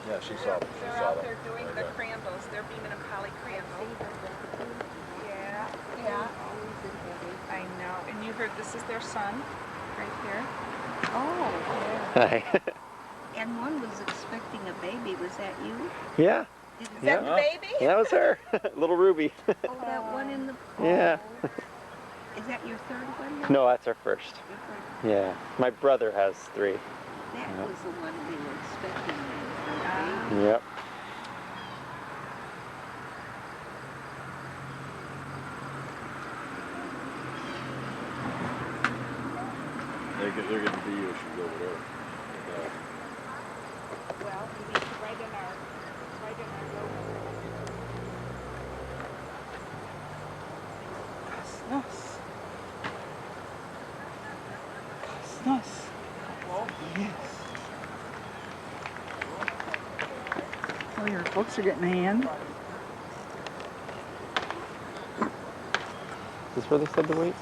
Yeah, she saw them. They're out there doing the crandles. They're beaming a poly crandle. Yeah, yeah. I know. And you heard this is their son, right here. Oh. Hi. And one was expecting a baby. Was that you? Yeah. Is that the baby? Yeah, that was her. Little Ruby. Oh, that one in the... Yeah. Is that your third one? Now? No, that's our first. Yeah. My brother has 3. That was the one we were expecting. Yep. They're getting the issues over there. Well, we need to write in our logo. Nice. Nice. Yes. Well, your books are getting hand. Is this where they said to wait?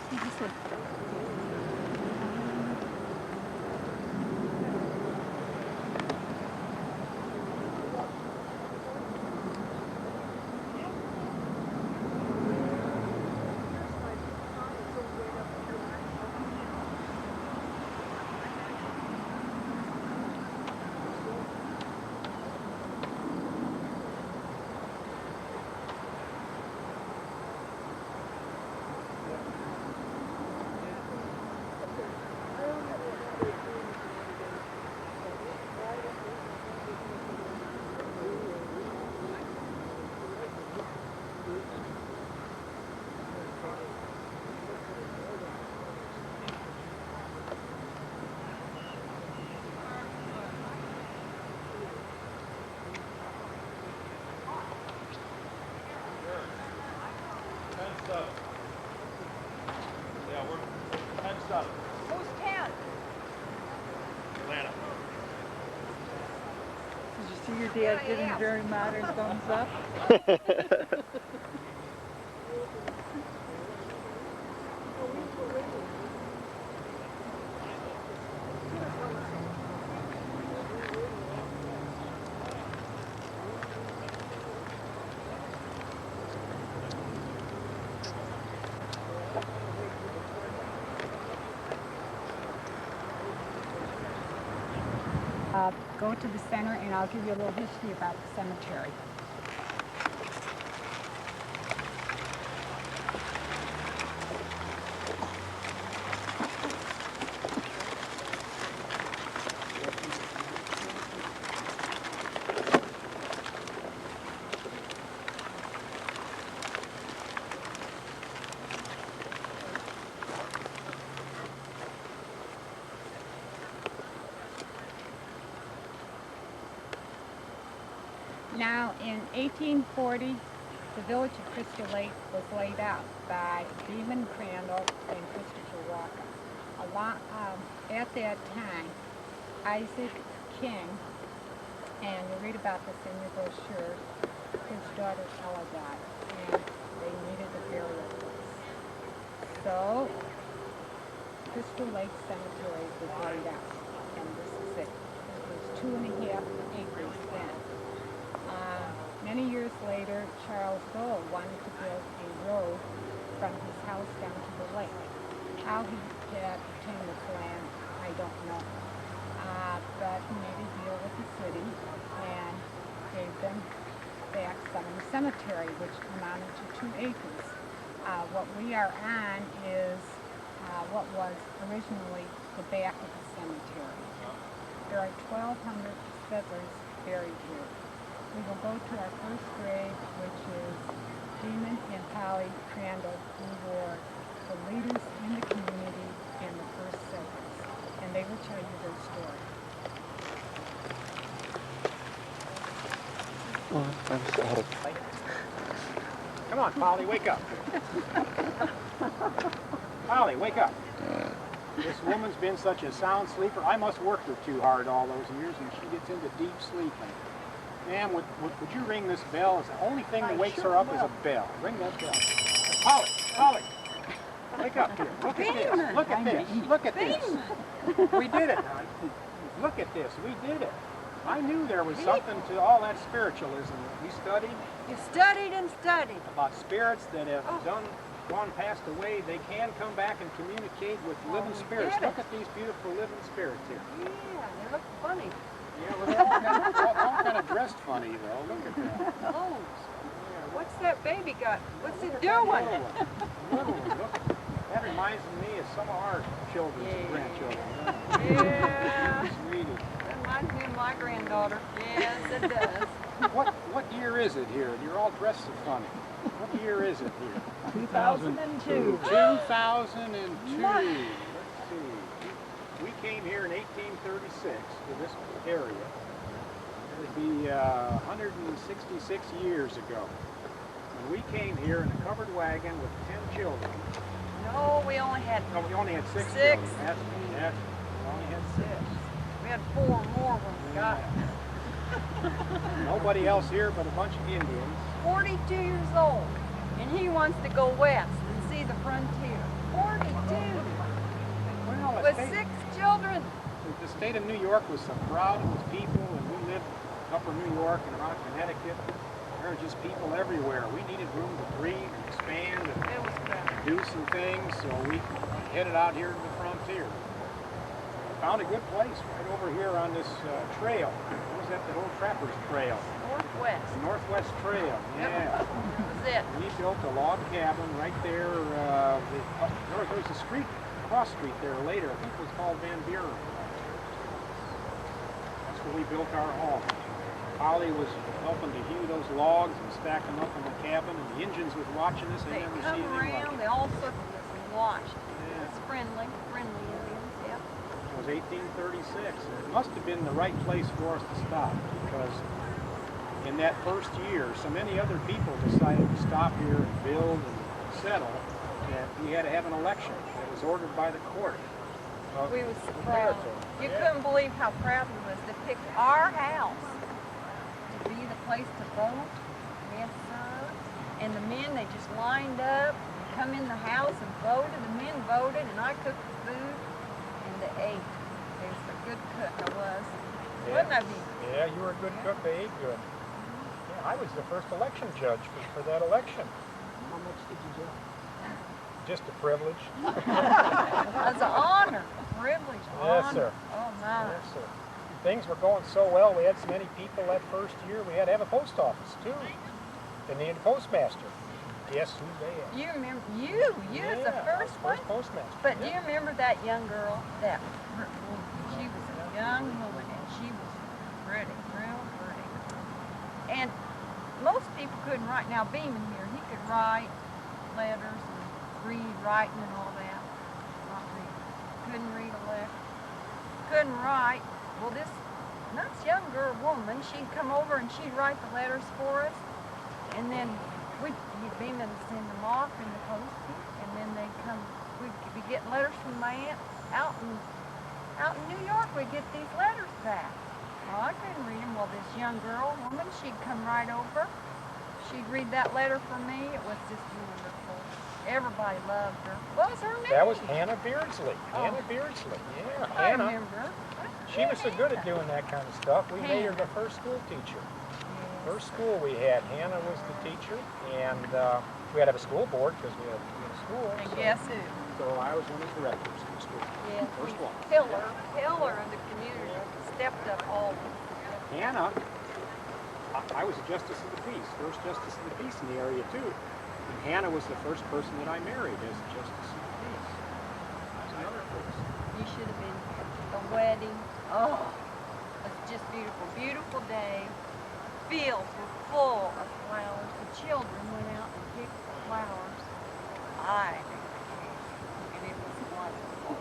Yeah, we're 10-7. Who's 10? Atlanta. Did you see your dad giving a very modern thumbs up? Go to the center and I'll give you a little history about the cemetery. Now, in 1840, the village of Crystal Lake was laid out by Beeman Crandall and Christopher Walker. At that time, Isaac King, and you read about this in your brochure, his daughter Ella died, and they needed a burial place. So, Crystal Lake Cemetery was laid out, and this is it. It was 2.5 acres then. Many years later, Charles Dole wanted to build a road from his house down to the lake. How he obtained this land, I don't know. But he made a deal with the city and gave them back some of the cemetery, which amounted to 2 acres. What we are on is what was originally the back of the cemetery. There are 1,200 settlers buried here. We will go to our first grave, which is Beeman and Polly Crandall, who were the leaders in the community and the first settlers. And they will tell you their story. Oh, I'm sorry. Come on, Polly, wake up. Polly, wake up. This woman's been such a sound sleeper. I must have worked her too hard all those years, and she gets into deep sleeping. Ma'am, would you ring this bell? It's the only thing that wakes her up is a bell. Ring that bell. Polly, Polly, wake up here. Look at this. Look at this. Look at this. We did it, hon. look at this. We did it. I knew there was something to all that spiritualism that we studied. You studied and studied. About spirits that have gone passed away. They can come back and communicate with living spirits. Look at these beautiful living spirits here. Yeah, they look funny. Yeah, well, they're all kind of dressed funny, though. Look at that. Oh, what's that baby got? What's it doing? Little one. Look. That reminds me of some of our children's and grandchildren. Yeah. Sweetie. That reminds me of my granddaughter. Yes, it does. What year is it here? You're all dressed so funny. What year is it here? 2002. 2002. Let's see. We came here in 1836 to this area. It would be 166 years ago. When we came here in a covered wagon with 10 children. No, we only had No, we only had six 6. children. That's we only had 6. We had 4 more when we got Nobody else here but a bunch of Indians. 42 years old, and he wants to go west and see the frontier. 42 Well, with 6 children. the state of New York was so proud of its people, and we lived upper New York and around Connecticut. There were just people everywhere. We needed room to breathe and expand and It was crowded. do some things, so we headed out here to the frontier. Found a good place right over here on this trail. What was that, the old Trapper's Trail? Northwest. The Northwest Trail, yeah. That was it. We built a log cabin right there. There was a street, cross street there later. I think it was called Van Buren. That's where we built our home. Polly was helping to hew those logs and stack them up in the cabin, and the Indians was watching us. They never come seen anything like around, it. they all circled us and watched. Yeah. It's friendly Indians, yeah. It was 1836. And it must have been the right place for us to stop, because in that first year, so many other people decided to stop here and build and settle that we had to have an election that was ordered by the court. We was proud. You couldn't believe how proud we was to pick our house to be the place to vote. We had served. And the men, they just lined up, and come in the house and voted. The men voted, and I cooked the food, and they ate. It was a good cook, I was. Wasn't I, Vee? Yeah, you were a good cook. They ate good. Yeah, I was the first election judge for that election. How much did you do? Just a privilege. As an honor, a privilege, honor. Yes, sir. Oh, my. Yes, sir. Things were going so well. We had so many people that first year. We had to have a post office, too. And needed a postmaster. Guess who they had? You remember, you was the first one? First postmaster. But do you remember that young girl? She was a young woman, and she was pretty, real pretty. And most people couldn't write. Now, Beeman here, he could write letters and read, writing and all that. Not read. Couldn't read a letter. Couldn't write. Well, this nice young woman, she'd come over and she'd write the letters for us. And then Beeman would send them off in the post, and then they'd come. We'd be getting letters from my aunt out in New York. We'd get these letters back. Well, I couldn't read them. Well, this young woman, she'd come right over. She'd read that letter for me. It was just wonderful. Everybody loved her. What was her name? That was Hannah Beardsley. Hannah Beardsley. Yeah, I Hannah. remember. She was so good at doing that kind of stuff. We made her the first school teacher. First school we had, Hannah was the teacher, and we had to have a school board because we had a school. And so, guess who? So I was one of the directors of the school. Yeah. First one. Pillar of the community. Stepped up all. Hannah, I was a justice of the peace, first justice of the peace in the area too. And Hannah was the first person that I married as a justice of the peace. I was another person. You should have been a wedding. Oh, it was just beautiful, beautiful day. Fields were full of flowers. The children went out and picked the flowers. And it was wonderful.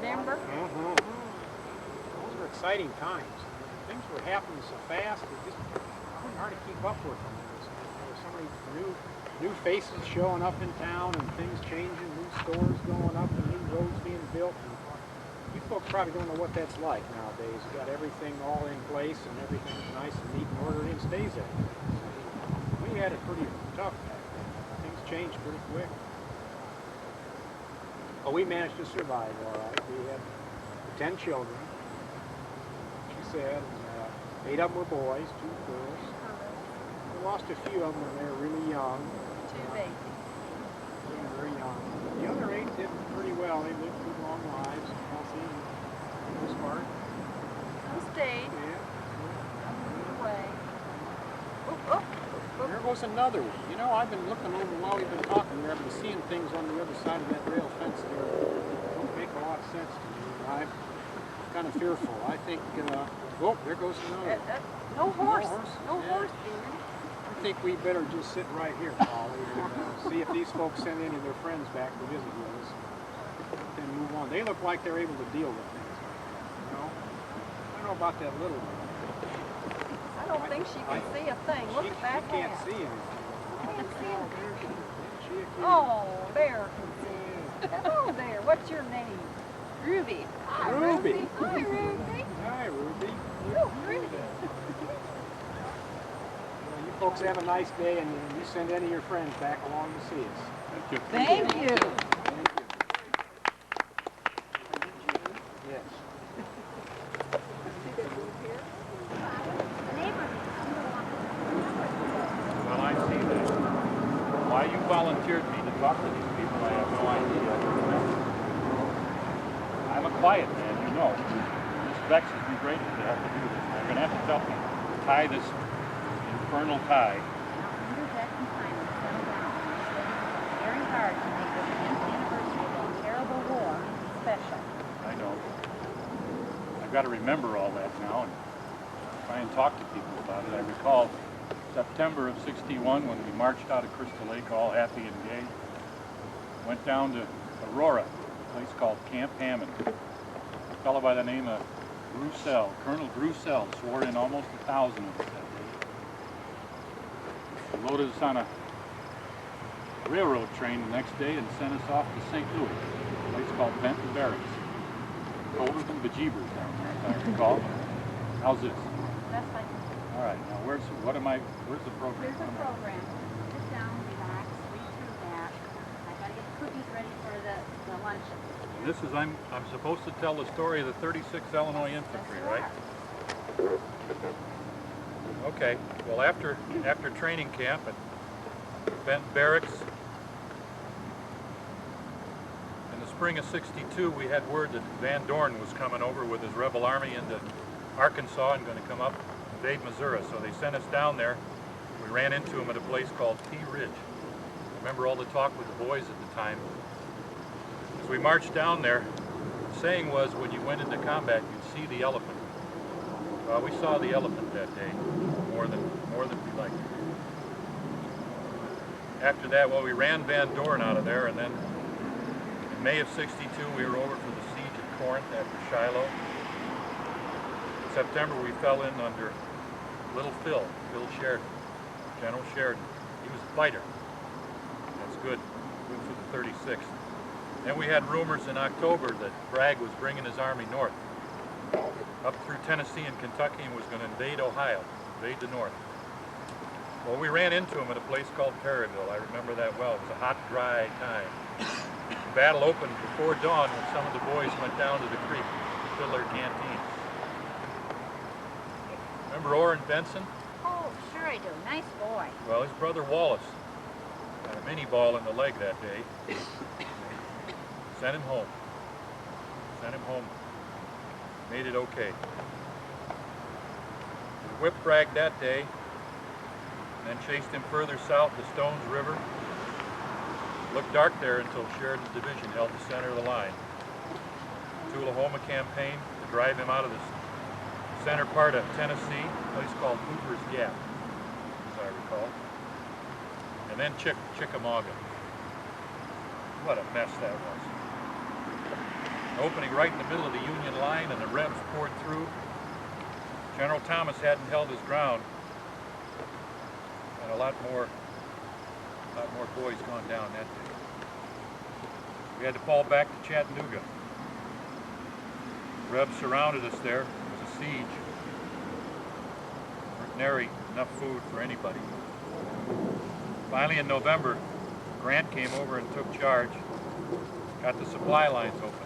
Remember? Those were exciting times. Things were happening so fast, it just wasn't hard to keep up with them. There were so many new faces showing up in town, and things changing, new stores going up, and new roads being built. And you folks probably don't know what that's like nowadays. You got everything all in place, and everything's nice and neat and orderly, and stays that way. We had it pretty tough back then. Things changed pretty quick. But we managed to survive all right. We had 10 children. said. And, 8 of them were boys, 2 girls. We lost a few of them when they were really young. 2 babies. Very, very young. The other 8 did pretty well. They lived good long lives, healthy, for the most part. Some stayed. Yeah. Away. There goes another one. You know, I've been looking over while we've been talking there. I've been seeing things on the other side of that rail fence there that don't make a lot of sense to me. I'm kind of fearful. I think, oh, there goes another one. No horse. No Yeah. horse, Demon. I think we better just sit right here, Polly, and see if these folks send any of their friends back to visit with us. Then move on. They look like they're able to deal with things like that, you know? I don't know about that little one. I don't think she can see a thing. Look at that She can't hat. see anything. Oh, there can see. Hello there. What's your name? Ruby. Hi, Ruby. Hi, Ruby. Hi, Ruby. Oh, Ruby. Well, you folks have a nice day, and you send any of your friends back along to see us. Thank you. Thank you. Yes. Well, I see that. Why you volunteered me to talk to these people, I have no idea. I'm a quiet man, you know. This vexes me greatly to have to do this. They're going to have to help me tie this infernal tie. Under that confinement, settle down. It's very hard to make the 10th anniversary of that terrible war special. I know. I've got to remember all that now and try and talk to people about it. I recall September of '61 when we marched out of Crystal Lake all happy and gay. Went down to Aurora, a place called Camp Hammond. A fellow by the name of Grussell, Colonel Grussell, swore in almost 1,000 of us that day. He loaded us on a railroad train the next day and sent us off to St. Louis, a place called Benton Barracks. Colder than bejeebers down there, if I recall. How's this? That's like, All right, now where's the program? here's a program. Sit down, relax, read through that. I gotta get cookies ready for the luncheon. This is, I'm supposed to tell the story of the 36th Illinois Infantry, right? Okay, well after training camp at Benton Barracks, in the spring of '62, we had word that Van Dorn was coming over with his rebel army into Arkansas and going to come up and invade Missouri. So they sent us down there. We ran into him at a place called T Ridge. Remember all the talk with the boys at the time. As we marched down there, the saying was when you went into combat, you'd see the elephant. Well, we saw the elephant that day, more than we liked. After that, well, we ran Van Dorn out of there, and then in May of '62, we were over for the siege of Corinth after Shiloh. In September, we fell in under Little Phil Sheridan, General Sheridan. He was a fighter. That's good for the 36th. Then we had rumors in October that Bragg was bringing his army north, up through Tennessee and Kentucky, and was going to invade Ohio, invade the north. Well, we ran into him at a place called Perryville. I remember that well. It was a hot, dry time. The battle opened before dawn when some of the boys went down to the creek to fill their canteens. Remember Orrin Benson? Oh, sure I do. Nice boy. Well, his brother Wallace had a mini ball in the leg that day. Sent him home. Sent him home. Made it okay. We whipped Bragg that day, and then chased him further south to Stones River. Looked dark there until Sheridan's division held the center of the line. Tullahoma campaign to drive him out of the center part of Tennessee, a place called Hoover's Gap, as I recall. And then Chickamauga. What a mess that was. Opening right in the middle of the Union line, and the Rebs poured through. General Thomas hadn't held his ground, and a lot more boys gone down that day. We had to fall back to Chattanooga. The Rebs surrounded us there. It was a siege. Weren't nary enough food for anybody. Finally, in November, Grant came over and took charge. Got the supply lines open.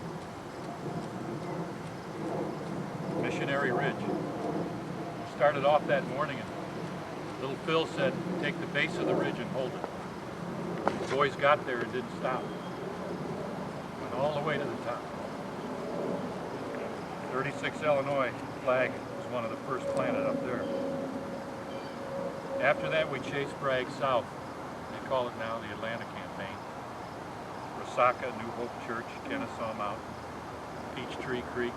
Missionary Ridge. started off that morning and little Phil said, take the base of the ridge and hold it. The boys got there and didn't stop. Went all the way to the top. 36 Illinois flag was one of the first planted up there. After that, we chased Bragg south. They call it now the Atlanta Campaign. Resaca, New Hope Church, Kennesaw Mountain, Peachtree Creek.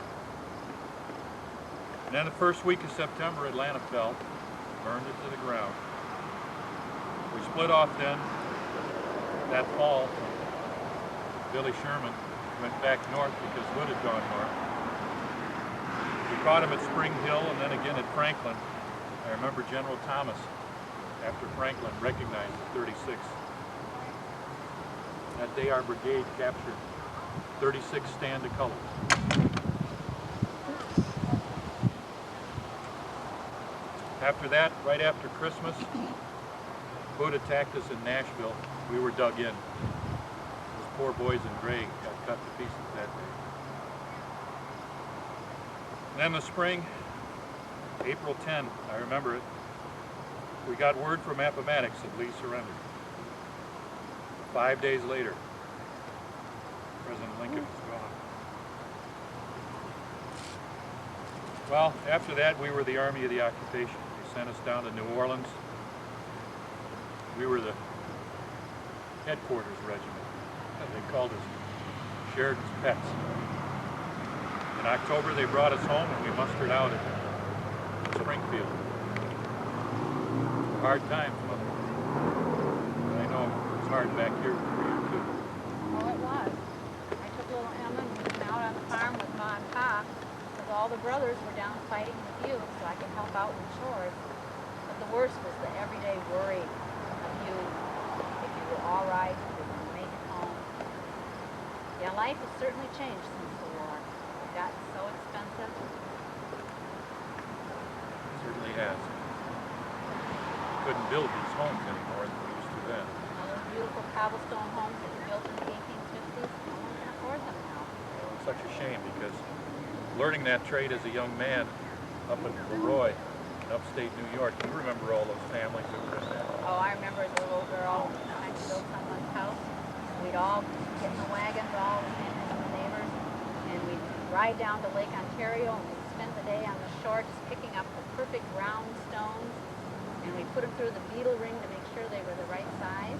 And then the first week of September, Atlanta fell, burned it to the ground. We split off then. That fall, Billy Sherman went back north because Wood had gone north. We caught him at Spring Hill and then again at Franklin. I remember General Thomas, after Franklin, recognized the 36. That day our brigade captured 36 stand of colors. After that, right after Christmas, Hood attacked us in Nashville. We were dug in. Those poor boys in gray got cut to pieces that day. And then the spring, April 10, I remember it, we got word from Appomattox that Lee surrendered. 5 days later, President Lincoln was gone. Well, after that, we were the Army of the Occupation. They sent us down to New Orleans. We were the headquarters regiment. They called us Sheridan's Pets. In October, they brought us home and we mustered out at Springfield. Hard times, Mother. I know it was hard back here for you, too. Oh, it was. I took little Emma and we went out on the farm with Ma and Pa because all the brothers were down fighting with you so I could help out with chores. But the worst was the everyday worry of you, if you were all right, if you were make it home. Yeah, life has certainly changed since the war. It's gotten so expensive. It certainly has. Couldn't build these homes anymore than we used to then. All those beautiful cobblestone homes that were built in the 1850s, no one can afford them now. It's such a shame because learning that trade as a young man up in Leroy, in upstate New York, you remember all those families that were in there. Oh, I remember as a little girl trying to build someone's house. We'd all get in the wagons, all the families and the neighbors, and we'd ride down to Lake Ontario and we'd spend the day on the shore just picking up the perfect round stones. And we put them through the beetle ring to make sure they were the right size.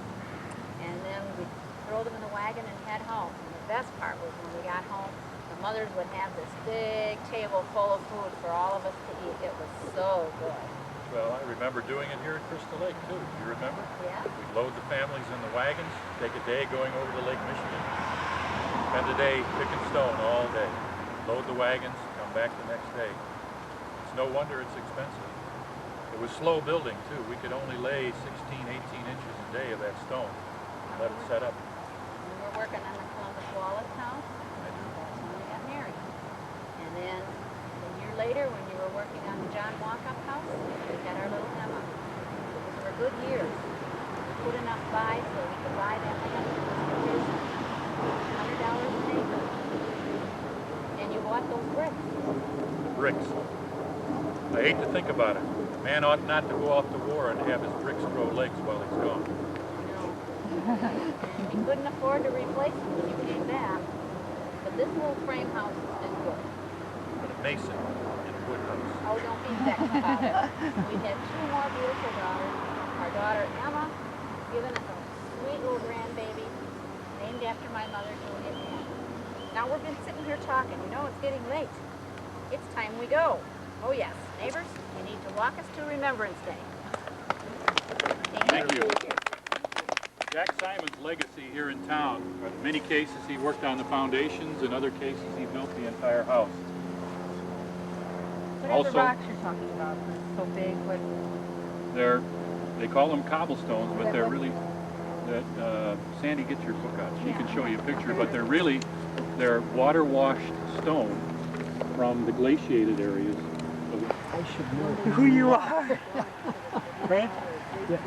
And then we'd throw them in the wagon and head home. And the best part was when we got home, the mothers would have this big table full of food for all of us to eat. It was so good. Well, I remember doing it here at Crystal Lake, too. Do you remember? Yeah. We'd load the families in the wagons, take a day going over to Lake Michigan, spend a day picking stone all day, load the wagons, come back the next day. It's no wonder it's expensive. It was slow building, too. We could only lay 16, 18 inches a day of that stone. Let it set up. We were working on the Columbus Wallace house. That's when we got married. And then a year later, when you were working on the John Walkup house, we had our little Emma. Those were good years. We put enough by so we could buy that land for $100 an acre. And you bought those bricks. Bricks. I hate to think about it. A man ought not to go off to war and have his bricks grow legs while he's gone. We couldn't afford to replace them when you came back. But this little frame house has been good. But a mason in a wood house. Oh, don't be vexed about it. We've had 2 more beautiful daughters. Our daughter Emma has given us a sweet little grandbaby named after my mother, Julia Ann. Now we've been sitting here talking. You know it's getting late. It's time we go. Oh yes, neighbors, you need to walk us to Remembrance Day. Thank you. Jack Simon's legacy here in town, in many cases he worked on the foundations, in other cases he built the entire house. What are the rocks you're talking about? They're so big, what? They call them cobblestones, but they're really, Sandy, get your book out. She can show you a picture, but they're water-washed stone from the glaciated areas. I should know who you are. Fred,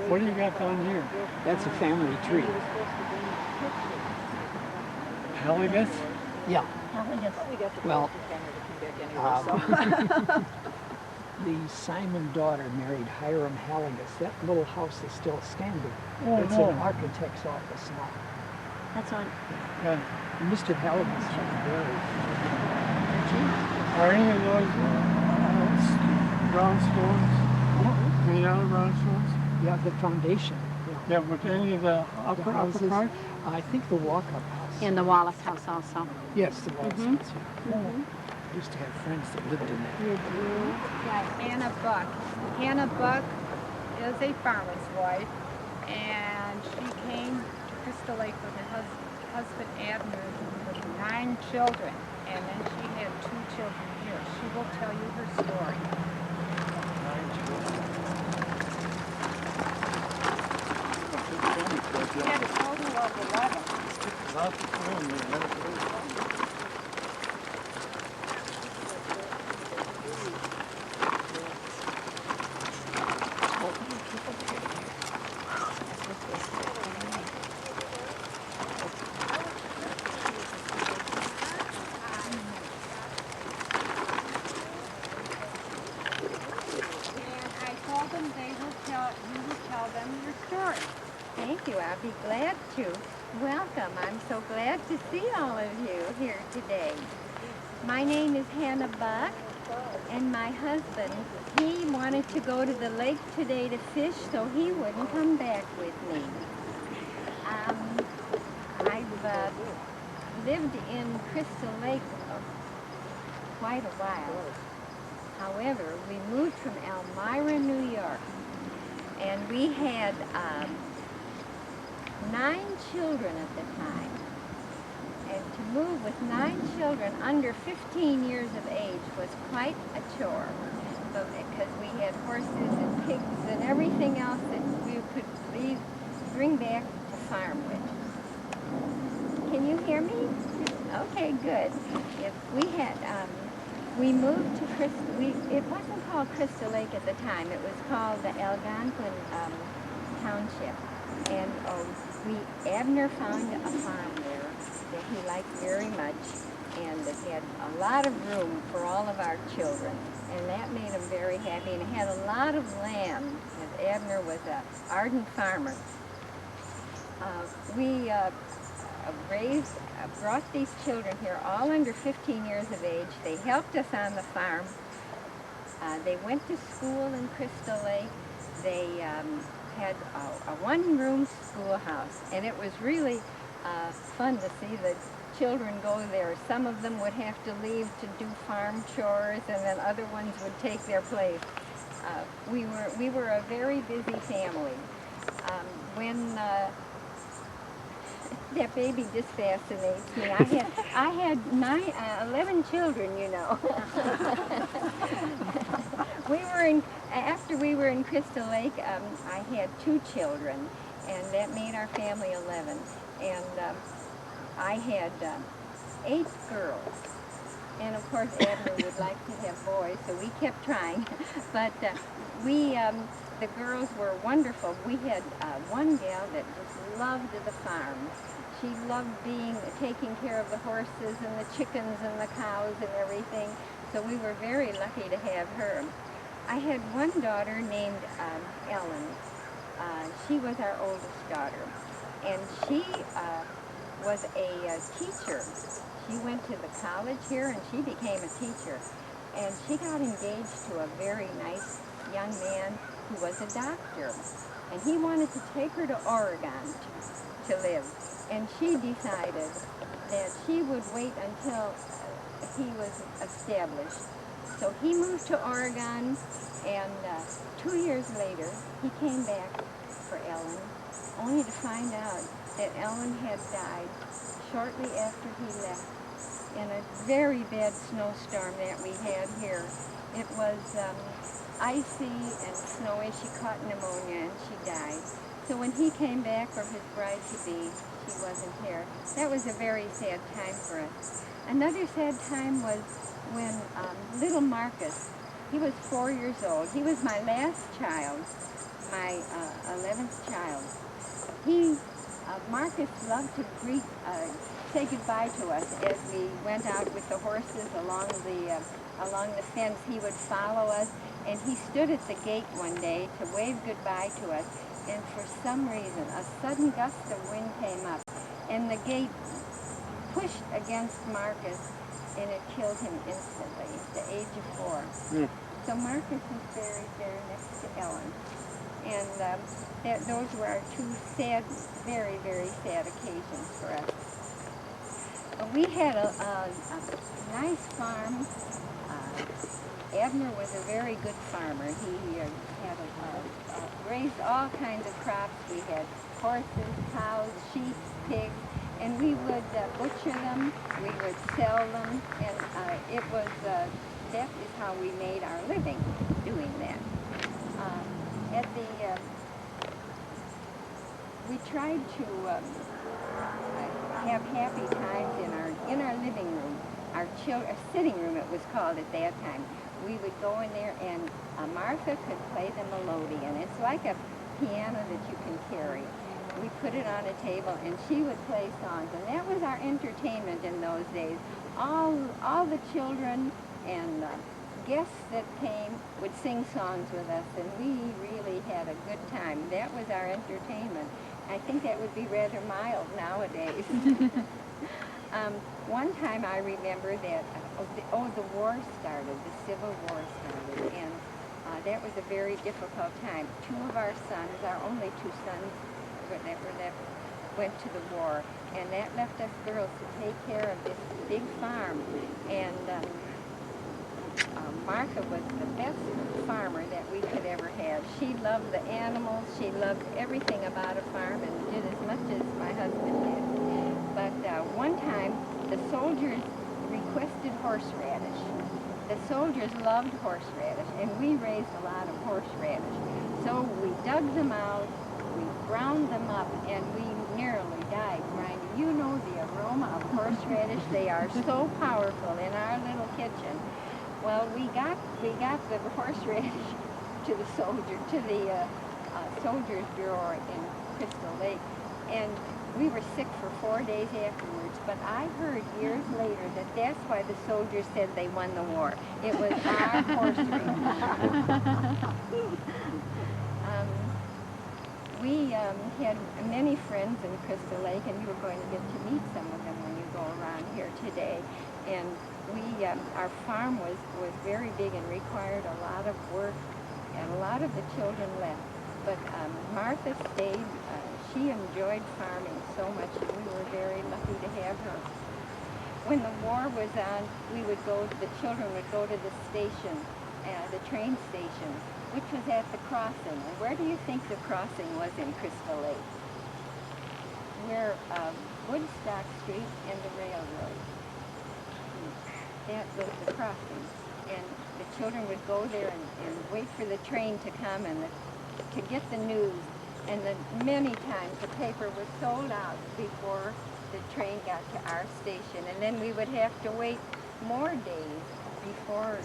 what do you got down here? That's a family tree. Heligus? Yeah. Well, the Simon daughter married Hiram Halligus. That little house is still standing. Oh, It's no. an architect's office now. That's on. Yeah. Mr. Halligus was buried. Are any of those brownstones made out of brownstones? Yeah, the foundation. Yeah, but any of the The upper houses, part? I think the walk-up house. And the Wallace house also. Yes, the Wallace house. Yeah. I used to have friends that lived in that. Yeah, Hannah Buck. Hannah Buck is a farmer's wife, and she came to Crystal Lake with her husband Abner with 9 children, and then she had 2 children here. She will tell you her story. She had a total of 11. Lots of fun, man. And I told them you will tell them your story. Thank you. I'll be glad to. Welcome. I'm so glad to see all of you here today. My name is Hannah Buck, and my husband, he wanted to go to the lake today to fish, so he wouldn't come back with me. I've lived in Crystal Lake quite a while. However, we moved from Elmira, New York, and we had 9 children at the time. And to move with 9 children under 15 years of age was quite a chore. But because we had horses and pigs and everything else that we could bring back to farm with. Can you hear me? Okay, good. If we had, we moved to it wasn't called Crystal Lake at the time. It was called the Algonquin Township. And Abner found a farm there that he liked very much, and it had a lot of room for all of our children, and that made him very happy. And it had a lot of land, as Abner was an ardent farmer. We brought these children here, all under 15 years of age. They helped us on the farm. They went to school in Crystal Lake. They had a one-room schoolhouse, and it was really fun to see the children go there. Some of them would have to leave to do farm chores, and then other ones would take their place. We were a very busy family. When that baby just fascinates me. I had 11 children, you know. After we were in Crystal Lake, I had 2 children, and that made our family 11. And I had 8 girls. And of course, Abner would like to have boys, so we kept trying. But the girls were wonderful. We had one gal that just loved the farm. She loved taking care of the horses and the chickens and the cows and everything. So we were very lucky to have her. I had one daughter named Ellen. She was our oldest daughter, and she was a teacher. She went to the college here, and she became a teacher. And she got engaged to a very nice young man who was a doctor. And he wanted to take her to Oregon to live. And she decided that she would wait until he was established. So he moved to Oregon, and 2 years later, he came back for Ellen, only to find out that Ellen had died shortly after he left in a very bad snowstorm that we had here. It was icy and snowy. She caught pneumonia and she died. So when he came back for his bride-to-be, she wasn't here. That was a very sad time for us. Another sad time was when little Marcus, he was 4 years old. He was my last child, my 11th child. Marcus loved to say goodbye to us as we went out with the horses along the fence. He would follow us, And he stood at the gate one day to wave goodbye to us, and for some reason, a sudden gust of wind came up, and the gate pushed against Marcus, and it killed him instantly at the age of 4. So Marcus is buried there next to Ellen. And those were our two sad, very, very sad occasions for us. We had a nice farm. Abner was a very good farmer. He had raised all kinds of crops. We had horses, cows, sheep, pigs, and we would butcher them. We would sell them, and that is how we made our living doing that. We tried to have happy times in our living room, our sitting room it was called at that time. We would go in there, and Martha could play the melodeon. It's like a piano that you can carry. We put it on a table, and she would play songs, and that was our entertainment in those days. All the children and guests that came would sing songs with us, and we really had a good time. That was our entertainment. I think that would be rather mild nowadays. One time I remember that, the war started, the Civil War started, and that was a very difficult time. 2 of our sons, our only 2 sons that went to the war, and that left us girls to take care of this big farm. And Martha was the best farmer that we could ever have. She loved the animals, she loved everything about a farm, and did as much as my husband did. But one time, the soldiers requested horseradish. The soldiers loved horseradish, and we raised a lot of horseradish. So we dug them out, we ground them up, and we nearly died grinding. You know the aroma of horseradish, they are so powerful in our little kitchen. Well, we got the horseradish to the Soldiers Bureau in Crystal Lake, and we were sick for 4 days afterwards, but I heard years later that that's why the soldiers said they won the war. It was our horseradish. We had many friends in Crystal Lake, and you were going to get to meet some of them when you go around here today. And our farm was very big and required a lot of work, and a lot of the children left. But Martha stayed. She enjoyed farming so much, and we were very lucky to have her. When the war was on, the children would go to the station, the train station, which was at the crossing. And where do you think the crossing was in Crystal Lake? Where Woodstock Street and the railroad. That was the crossing. And the children would go there and wait for the train to come and to get the news. And many times the paper was sold out before the train got to our station. And then we would have to wait more days before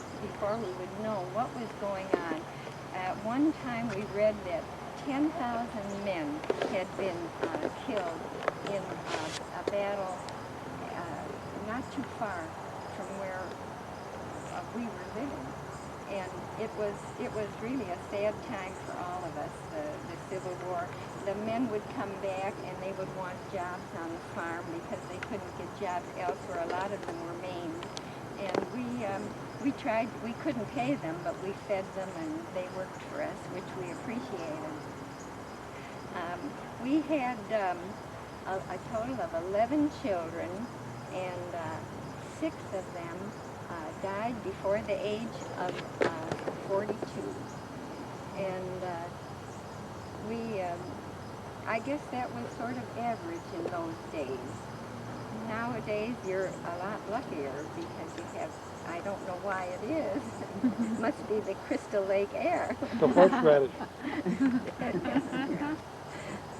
we would know what was going on. At one time we read that 10,000 men had been killed in a battle not too far from where we were living. And it was really a sad time for all of us, the Civil War. The men would come back and they would want jobs on the farm because they couldn't get jobs elsewhere. A lot of them were maimed. And we tried, we couldn't pay them, but we fed them and they worked for us, which we appreciated. We had a total of 11 children, and 6 of them died before the age of 42. And I guess that was sort of average in those days. Nowadays, you're a lot luckier because you have, I don't know why it is. Must be the Crystal Lake air. The horseradish.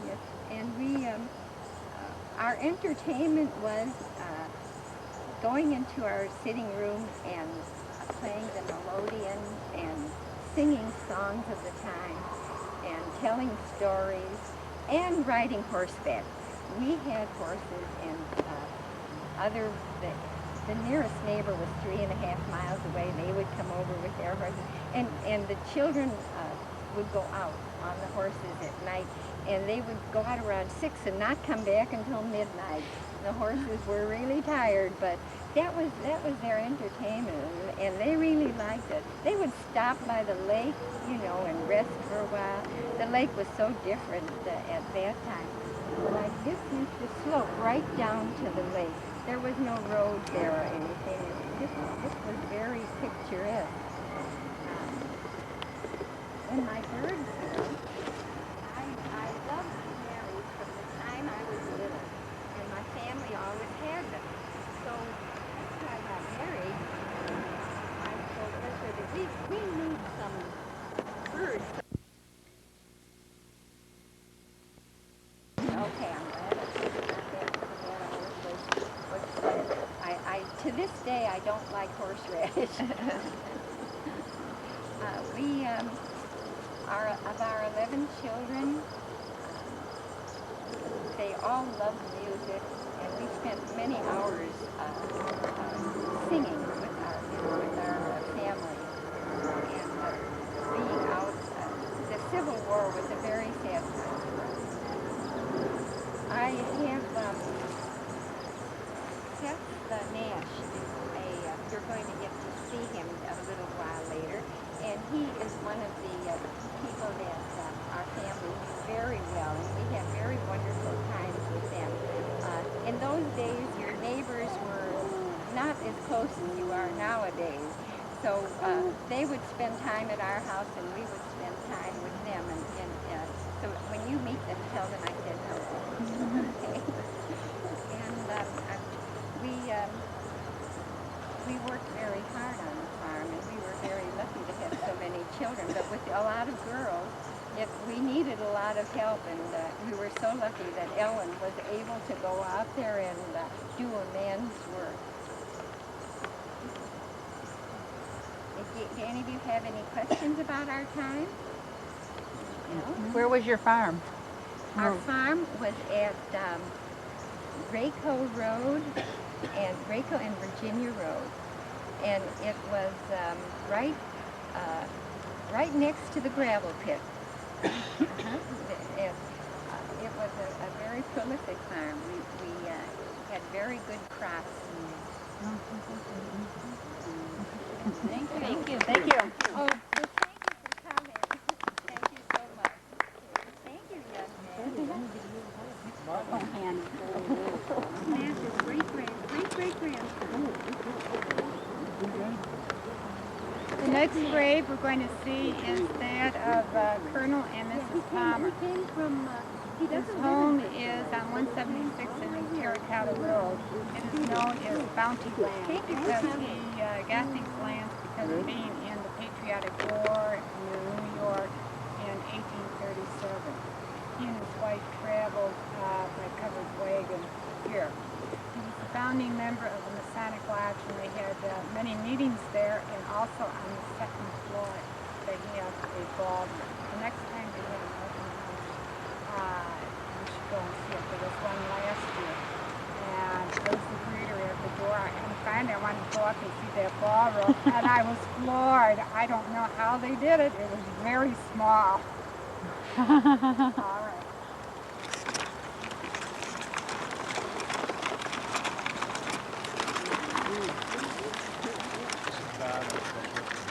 Yes. And our entertainment was going into our sitting room and playing the melodeon and singing songs of the time and telling stories and riding horseback. We had horses, and the nearest neighbor was 3.5 miles away. They would come over with their horses, And the children would go out on the horses at night, and they would go out around 6 and not come back until midnight. The horses were really tired, but that was their entertainment, and they really liked it. They would stop by the lake, you know, and rest for a while. The lake was so different at that time. Like this used to slope right down to the lake. There was no road there or anything. This was very picturesque. And my birds here, I loved canaries from the time I was little, and my family always had them. So after I got married, I told Esther that we need some birds. Okay, I'm glad that always was fun. To this day, I don't like horseradish. We of our 11 children, they all loved music, and we spent many hours singing with our family. And being out, the Civil War was a very sad time for us. I have Seth Nash is you're going to get to see him a little while later, and he is one of the people that our family knew very well, and we had very wonderful times with them. In those days, your neighbors were not as close as you are nowadays, so they would spend time at our house, and we would spend time with them, and so when you meet them, tell them I said hello. Okay? And we worked very hard on the farm, and we were very lucky to have so many children. But with a lot of girls, we needed a lot of help, and we were so lucky that Ellen was able to go out there and do a man's work. Do any of you have any questions about our time? No? Where was your farm? Our farm was at Rayco Road and Rayco and Virginia Road, and it was right next to the gravel pit. It was a very prolific farm. We had very good crops. Thank you. Thank you. Thank you. Oh, well, thank you for coming. Thank you so much. Thank you, young man. Samantha's great-great-grandson. The next grave we're going to see is that of Colonel and Mrs. Palmer. His home is on 176 in Terracotta Road. It is known as Bounty Land because he got these lands because of being in the Patriotic War in New York in 1837. He and his wife traveled by covered wagon here. He was a founding member of the Masonic Lodge, and they had many meetings there, and also on the second floor they have a ballroom. The next time they have an open house, we should go and see it. There was one last year, and there was the greeter at the door, and finally I wanted to go up and see that ballroom, and I was floored. I don't know how they did it. It was very small. All right.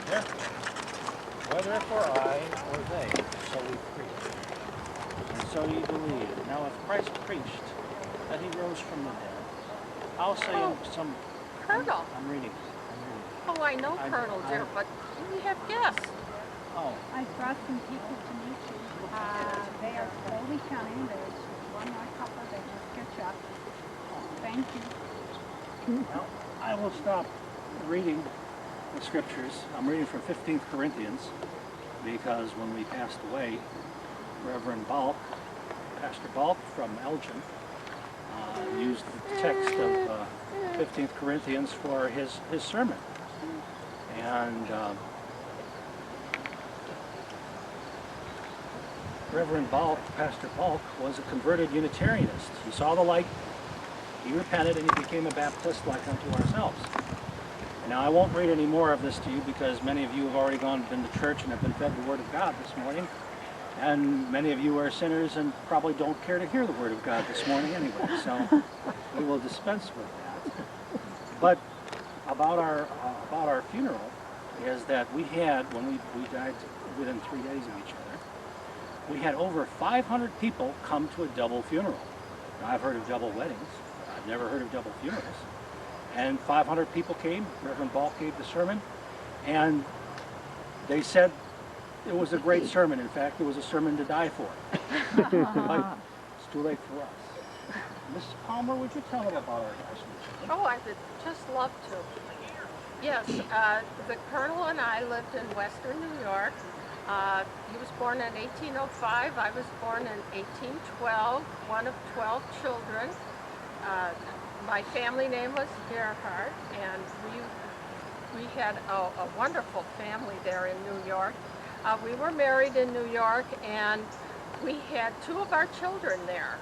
There. Whether for I or they, so we preach. And so ye believe. Now if Christ preached that he rose from the dead, I'll say some... Colonel. I'm reading. Oh, I know Colonel, dear, but we have guests. Oh. I brought some people to meet you. They are slowly coming. There's one more couple that just catch up. Thank you. Now, I will stop reading the scriptures. I'm reading from 15th Corinthians because when we passed away, Reverend Balk, Pastor Balk from Elgin, used the text of 15th Corinthians for his sermon. And Reverend Balk, Pastor Balk, was a converted Unitarianist. He saw the light, he repented, and he became a Baptist like unto ourselves. And Now, I won't read any more of this to you because many of you have already been to church and have been fed the Word of God this morning. And many of you are sinners and probably don't care to hear the Word of God this morning anyway, so we will dispense with that. But about our funeral is that we had, when we died within 3 days of each other, we had over 500 people come to a double funeral. Now, I've heard of double weddings, but I've never heard of double funerals. And 500 people came. Reverend Ball gave the sermon, and they said it was a great sermon. In fact, it was a sermon to die for. But it's too late for us. Mrs. Palmer, would you tell them about our graduation? Oh, I would just love to. Yes, the Colonel and I lived in Western New York. He was born in 1805. I was born in 1812, one of 12 children. My family name was Gerhardt, and we had a wonderful family there in New York. We were married in New York, and we had 2 of our children there.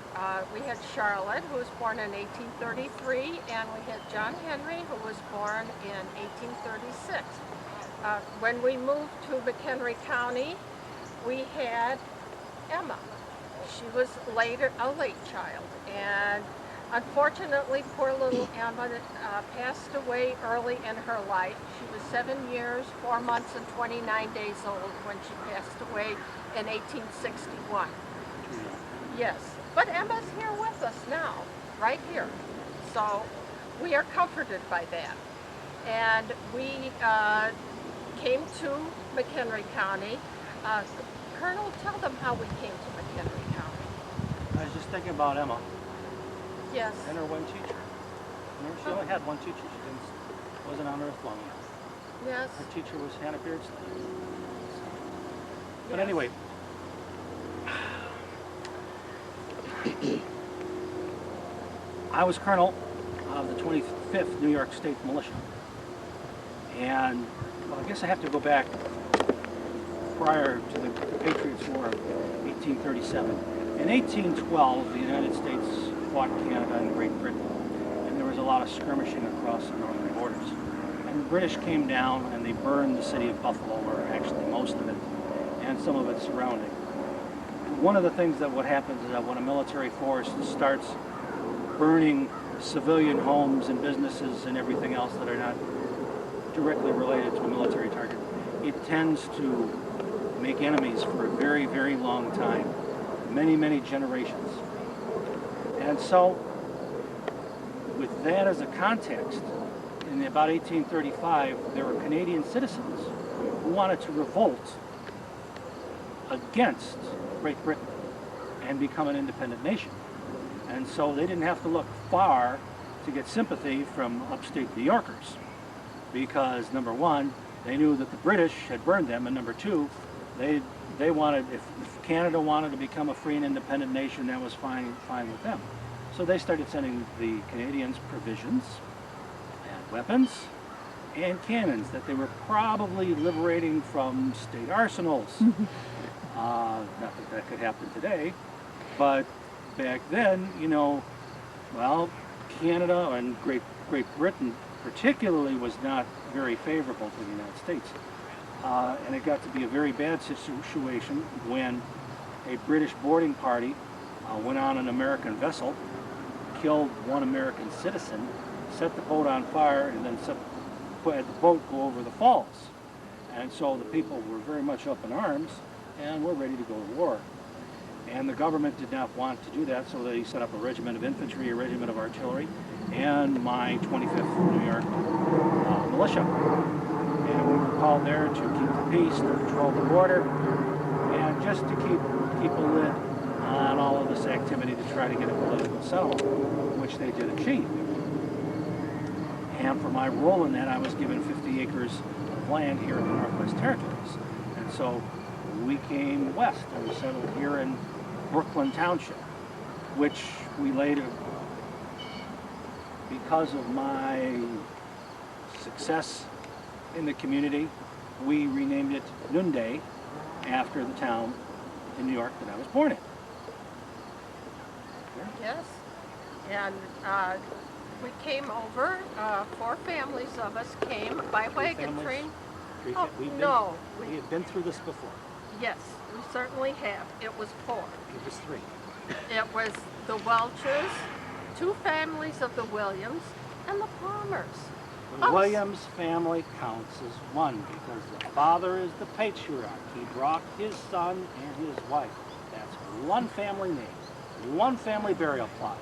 We had Charlotte, who was born in 1833, and we had John Henry, who was born in 1836. When we moved to McHenry County, we had Emma. She was later a late child, and unfortunately, poor little Emma passed away early in her life. She was 7 years, 4 months, and 29 days old when she passed away in 1861. Yes, but Emma's here with us now, right here. So we are comforted by that. And we came to McHenry County. Colonel, tell them how we came to McHenry County. I was just thinking about Emma. Yes. And her one teacher. Remember, she only had one teacher. She wasn't on earth long enough. Yes. Her teacher was Hannah Beardsley. But Yes. anyway, I was colonel of the 25th New York State Militia. And well, I guess I have to go back prior to the Patriots War of 1837. In 1812, the United States fought Canada and Great Britain, and there was a lot of skirmishing across the northern borders. And the British came down and they burned the city of Buffalo, or actually most of it, and some of its surrounding. One of the things that would happen is that when a military force starts burning civilian homes and businesses and everything else that are not directly related to a military target, it tends to make enemies for a very, very long time, many, many generations. And so, with that as a context, in about 1835, there were Canadian citizens who wanted to revolt against Great Britain and become an independent nation. And so they didn't have to look far to get sympathy from upstate New Yorkers, because number one, they knew that the British had burned them, and number two, they wanted, if Canada wanted to become a free and independent nation, that was fine with them. So they started sending the Canadians provisions and weapons and cannons that they were probably liberating from state arsenals. Not that that could happen today, but back then, you know, well, Canada and Great Britain particularly was not very favorable to the United States. And it got to be a very bad situation when a British boarding party went on an American vessel, killed one American citizen, set the boat on fire, and then had the boat go over the falls. And so the people were very much up in arms and were ready to go to war. And the government did not want to do that, so they set up a regiment of infantry, a regiment of artillery, and my 25th New York militia. And we were called there to keep the peace, to patrol the border, and just to keep a lid on all of this activity to try to get a political settlement, which they did achieve. And for my role in that, I was given 50 acres of land here in the Northwest Territories. And so we came west and we settled here in Brooklyn Township, which we later, because of my success in the community, we renamed it Nunde after the town in New York that I was born in. Yes, and we came over, 4 families of us came by wagon train. Oh, no. We have been through this before. Yes, we certainly have. It was 4. It was 3. It was the Welches, 2 families of the Williams, and the Palmers. The Williams family counts as one because the father is the patriarch. He brought his son and his wife. That's one family name, one family burial plot.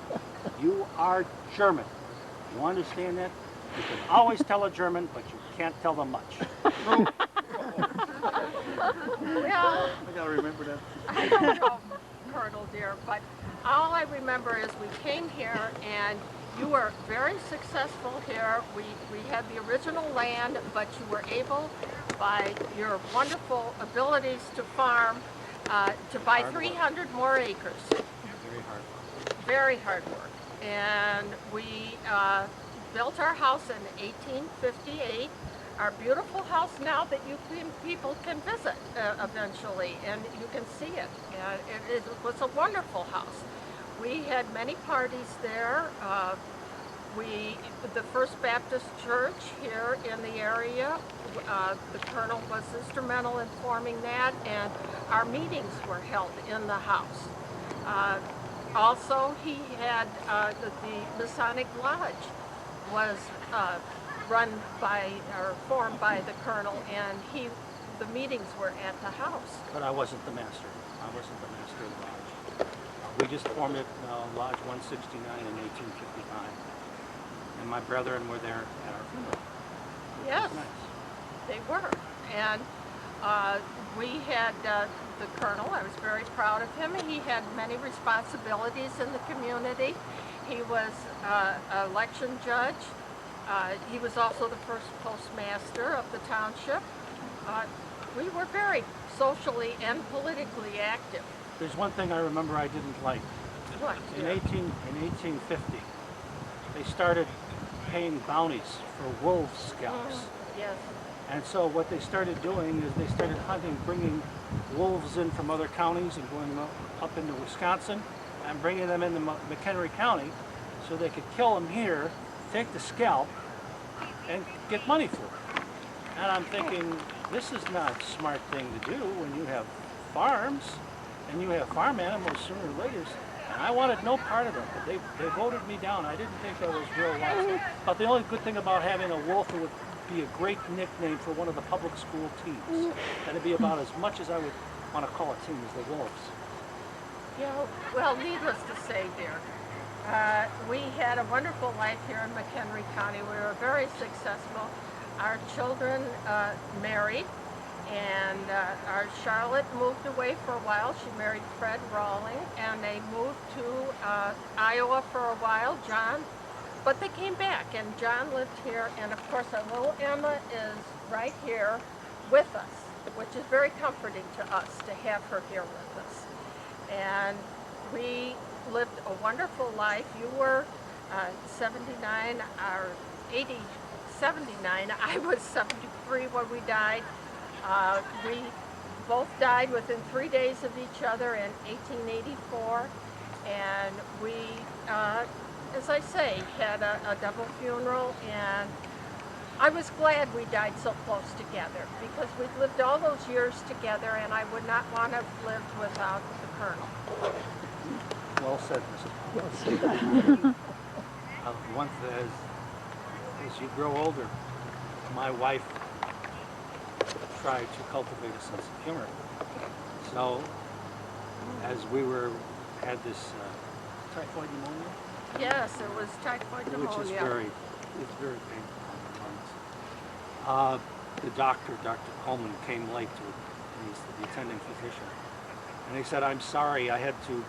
You are German. You understand that? You can always tell a German, but you can't tell them much. Well, I gotta remember that. I don't know, Colonel dear, but all I remember is we came here and you were very successful here. We had the original land, but you were able, by your wonderful abilities to farm, to buy 300 more acres. Very hard work. Very hard work. And we built our house in 1858. Our beautiful house now that people can visit eventually, and you can see it. And it was a wonderful house. We had many parties there. The First Baptist Church here in the area, the Colonel was instrumental in forming that, and our meetings were held in the house. Also, he had the Masonic Lodge was run by or formed by the Colonel, and the meetings were at the house. But I wasn't the master. I wasn't the master of the lodge. We just formed it, Lodge 169 in 1855. And my brethren were there at our funeral. Yes, Nice. they were. And we had the Colonel. I was very proud of him. He had many responsibilities in the community. He was an election judge. He was also the first postmaster of the township. We were very socially and politically active. There's one thing I remember I didn't like. What? In 1850, they started paying bounties for wolf scalps. Yes. And so what they started doing is they started hunting, bringing wolves in from other counties and going up into Wisconsin and bringing them into McHenry County so they could kill them here, take the scalp, and get money for it. And I'm thinking, this is not a smart thing to do when you have farms and you have farm animals sooner or later. And I wanted no part of it, but they voted me down. I didn't think that was real wise. But the only good thing about having a wolf, it would be a great nickname for one of the public school teams. That'd be about as much as I would want to call a team as the Wolves. Yeah, well, needless to say, dear, we had a wonderful life here in McHenry County. We were very successful. Our children married, and our Charlotte moved away for a while. She married Fred Rawling, and they moved to Iowa for a while, John. But they came back, and John lived here, and of course our little Emma is right here with us, which is very comforting to us to have her here with us. And we lived a wonderful life. You were 79, or 79. I was 73 when we died. We both died within 3 days of each other in 1884, and we, as I say, had a double funeral, and I was glad we died so close together because we'd lived all those years together, and I would not want to have lived without the Colonel. Well said, Mrs. Well said. One thing as you grow older, my wife tried to cultivate a sense of humor. So, as we had this typhoid pneumonia. Yes, it was typhoid pneumonia. Which is it's very painful on the lungs. The doctor, Dr. Coleman, came late to it, and he's the attending physician. And he said, "I'm sorry, I had to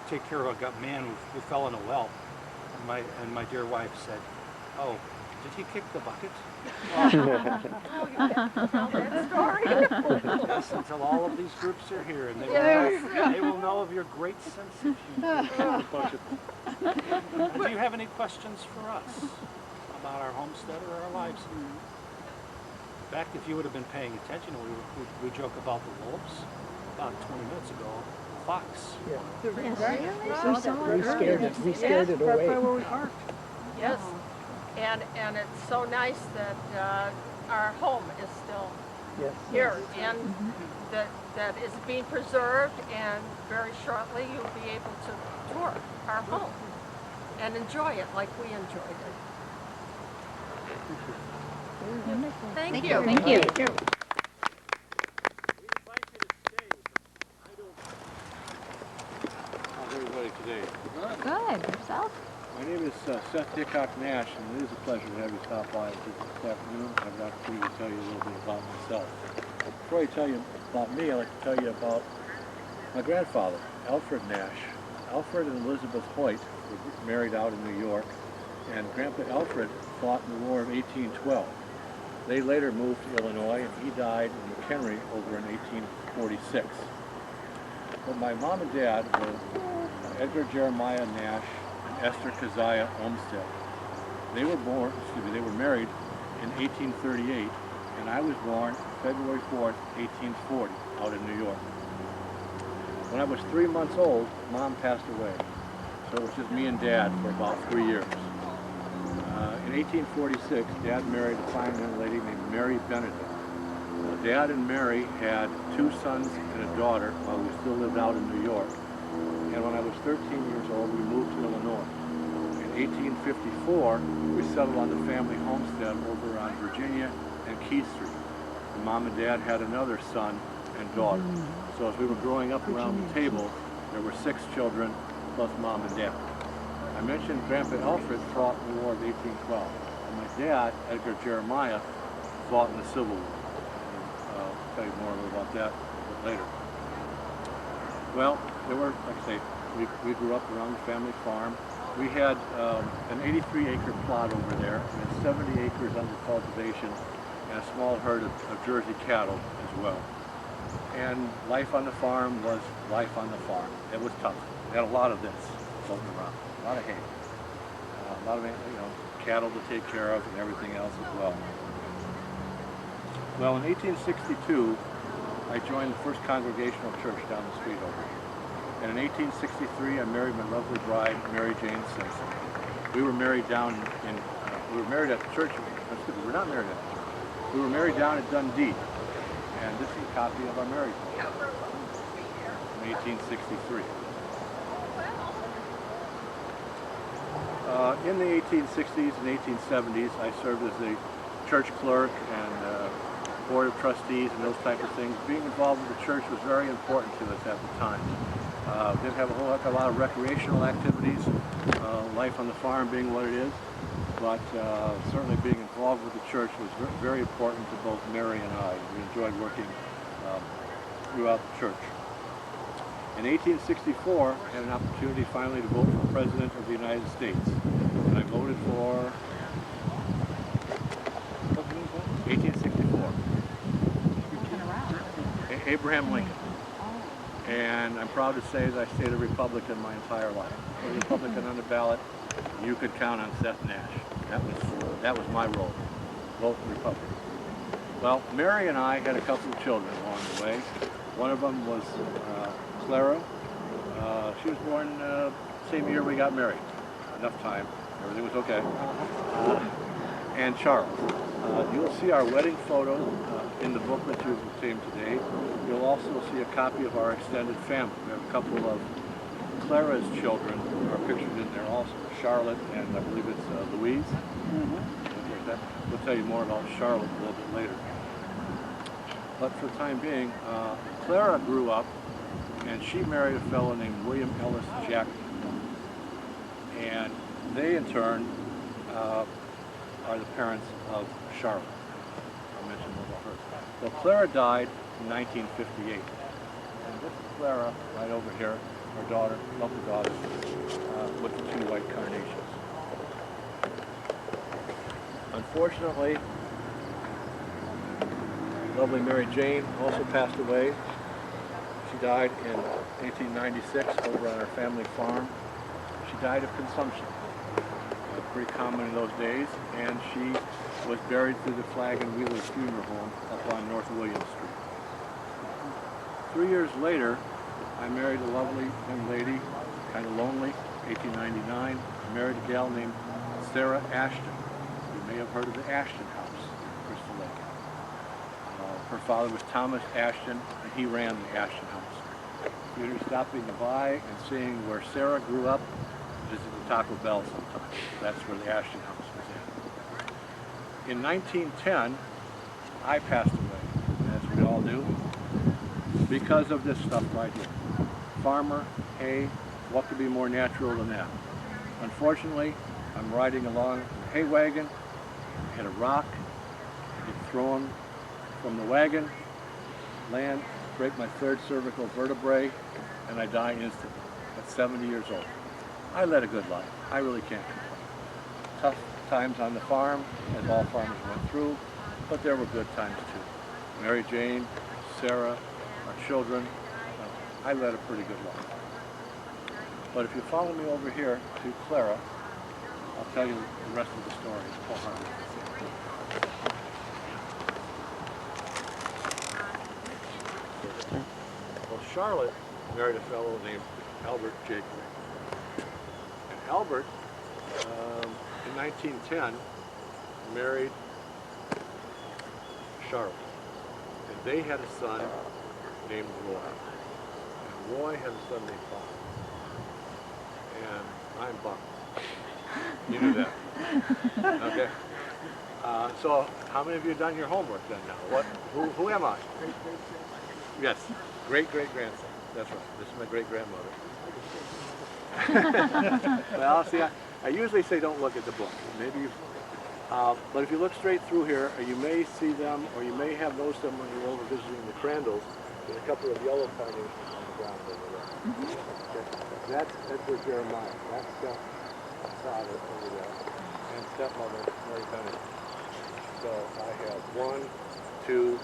take care of a man who fell in a well." And my dear wife said, "Oh, did he kick the bucket?" Oh, you have to tell that story. Yes, until all of these groups are here, and they will know of your great sense of humor. Do you have any questions for us about our homestead or our lives? In fact, if you would have been paying attention, we joke about the wolves. About 20 minutes ago, fox. We scared it away. Right where we parked. Yes. And it's so nice that our home is still here and that is being preserved, and very shortly you'll be able to tour our home and enjoy it like we enjoyed it. Thank you. Thank you. How's everybody today? Good. Yourself? My name is Seth Dickock Nash, and it is a pleasure to have you stop by this afternoon. I have an opportunity to tell you a little bit about myself. Before I tell you about me, I'd like to tell you about my grandfather, Alfred Nash. Alfred and Elizabeth Hoyt were married out in New York, and Grandpa Alfred fought in the War of 1812. They later moved to Illinois, and he died in McHenry over in 1846. But my mom and dad were Edgar Jeremiah Nash and Esther Keziah Olmsted. They were married in 1838, and I was born February 4th, 1840, out in New York. When I was 3 months old, Mom passed away, so it was just me and Dad for about 3 years. In 1846, Dad married a fine young lady named Mary Benedict. Dad and Mary had 2 sons and a daughter while we still lived out in New York. And when I was 13 years old, we moved to Illinois. In 1854, we settled on the family homestead over on Virginia and Keith Street. And Mom and Dad had another son and daughter. So as we were growing up around the table, there were 6 children plus Mom and Dad. I mentioned Grandpa Alfred fought in the War of 1812. And my dad, Edgar Jeremiah, fought in the Civil War. I'll tell you more about that a bit later. Well, there were, like I say, we grew up around the family farm. We had an 83-acre plot over there, and 70 acres under cultivation, and a small herd of Jersey cattle as well. And life on the farm was life on the farm. It was tough. We had a lot of this floating around, a lot of hay, a lot of cattle to take care of, and everything else as well. Well, in 1862, I joined the First Congregational Church down the street over here. And in 1863, I married my lovely bride, Mary Jane Simpson. We were married down we were married at the church. We were not married at the church. We were married down at Dundee. And this is a copy of our marriage from 1863. In the 1860s and 1870s, I served as a church clerk and board of trustees and those type of things. Being involved with the church was very important to us at the time. Didn't have a whole heck of a lot of recreational activities, life on the farm being what it is, but certainly being involved with the church was very important to both Mary and I. We enjoyed working throughout the church. In 1864, I had an opportunity finally to vote for President of the United States. And I voted for 1864. Abraham Lincoln. And I'm proud to say that I stayed a Republican my entire life. A Republican on the ballot, you could count on Seth Nash. That was my role, vote Republican. Well, Mary and I had a couple of children along the way. One of them was Clara. She was born same year we got married. Enough time, everything was okay. And Charles. You'll see our wedding photo in the booklet you've obtained today. You'll also see a copy of our extended family. We have a couple of Clara's children are pictured in there also. Charlotte and I believe it's Louise. We'll tell you more about Charlotte a little bit later. But for the time being, Clara grew up and she married a fellow named William Ellis Jackson. And they in turn are the parents of Charlotte. I'll mention more about her. Well, Clara died in 1958. And this is Clara right over here, our daughter, lovely daughter, with the 2 white carnations. Unfortunately, lovely Mary Jane also passed away. She died in 1896 over on our family farm. She died of consumption. Pretty common in those days, and she was buried through the Flag and Wheeler Funeral Home up on North William Street. 3 years later, I married a lovely young lady, kind of lonely, 1899. I married a gal named Sarah Ashton. You may have heard of the Ashton House in Crystal Lake. Her father was Thomas Ashton, and he ran the Ashton House. You're stopping by and seeing where Sarah grew up, visit the Taco Bell sometimes. That's where the Ashton House was at. In 1910, I passed away, as we all do, because of this stuff right here. Farmer, hay, what could be more natural than that? Unfortunately, I'm riding along in a hay wagon, I hit a rock, I get thrown from the wagon, land, break my third cervical vertebrae, and I die instantly at 70 years old. I led a good life. I really can't complain. Tough times on the farm, as all farmers went through, but there were good times too. Mary Jane, Sarah, our children, I led a pretty good life. But if you follow me over here to Clara, I'll tell you the rest of the story wholeheartedly. Well, Charlotte married a fellow named Albert J. Green. And Albert, in 1910, married Charlotte. And they had a son named Roy. And Roy had a son named Bob. And I'm Bob. You knew that. Okay. So how many of you have done your homework then now? Who am I? Yes, great-great-grandson. That's right. This is my great-grandmother. Well, see, I usually say don't look at the book. Maybe you, but if you look straight through here, you may see them, or you may have noticed them when you're over visiting the Crandalls. There's a couple of yellow carnations on the ground over there. Okay. That's Edward Jeremiah. That's father over there, and stepmother Mary Bennett. So I have 1, 2,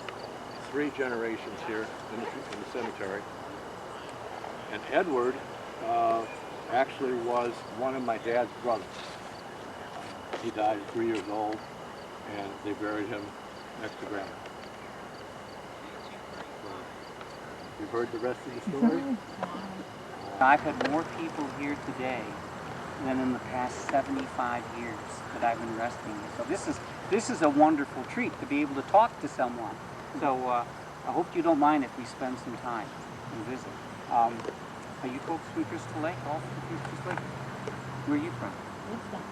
3 generations here in the cemetery. And Edward actually was one of my dad's brothers. He died at 3 years old, and they buried him next to Grandma. You've heard the rest of the story? I've had more people here today than in the past 75 years that I've been resting here. So this is a wonderful treat to be able to talk to someone. So I hope you don't mind if we spend some time and visit. Are you folks from Crystal Lake? All from Crystal Lake? Where are you from?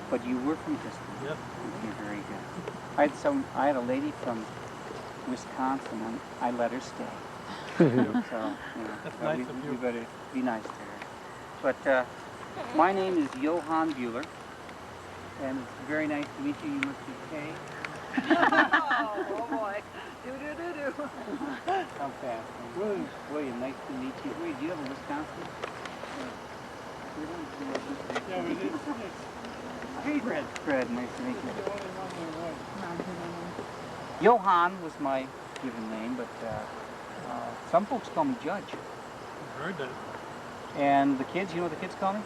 But you were from Crystal Lake? Yep. Okay, very good. I had a lady from Wisconsin, and I let her stay. So, you know, That's nice of you. We better be nice to her. But my name is Johann Bueller, and it's very nice to meet you. You must be Kay. Oh boy. Do. How fast. William, nice to meet you. Wait, do you have a Wisconsin? Yeah, we did. Hey, Fred, nice to meet you. Johann was my given name, but some folks call me Judge. I heard that. And the kids, you know what the kids call me?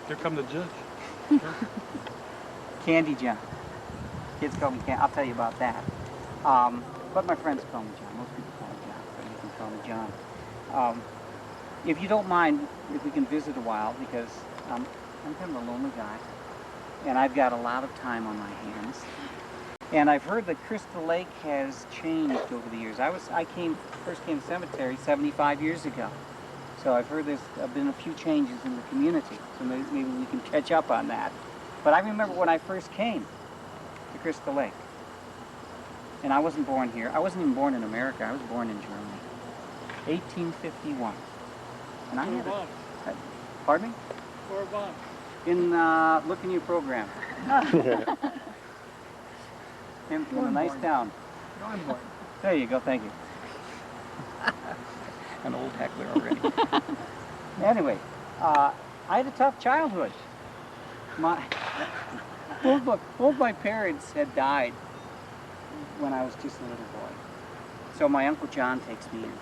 Here come the judge. Candy John. Kids call me Candy. I'll tell you about that. But my friends call me John. Most people call me John, but you can call me John. If you don't mind, if we can visit a while, because I'm kind of a lonely guy, and I've got a lot of time on my hands. And I've heard that Crystal Lake has changed over the years. I first came to cemetery 75 years ago. So I've heard there's been a few changes in the community. So maybe we can catch up on that. But I remember when I first came to Crystal Lake. And I wasn't born here. I wasn't even born in America. I was born in Germany. 1851. And I had a, pardon me? Whereabouts? In, look in your program. In a nice town. There you go, thank you. An old heckler already. Anyway, I had a tough childhood. Both my parents had died when I was just a little boy. So my Uncle John takes me in.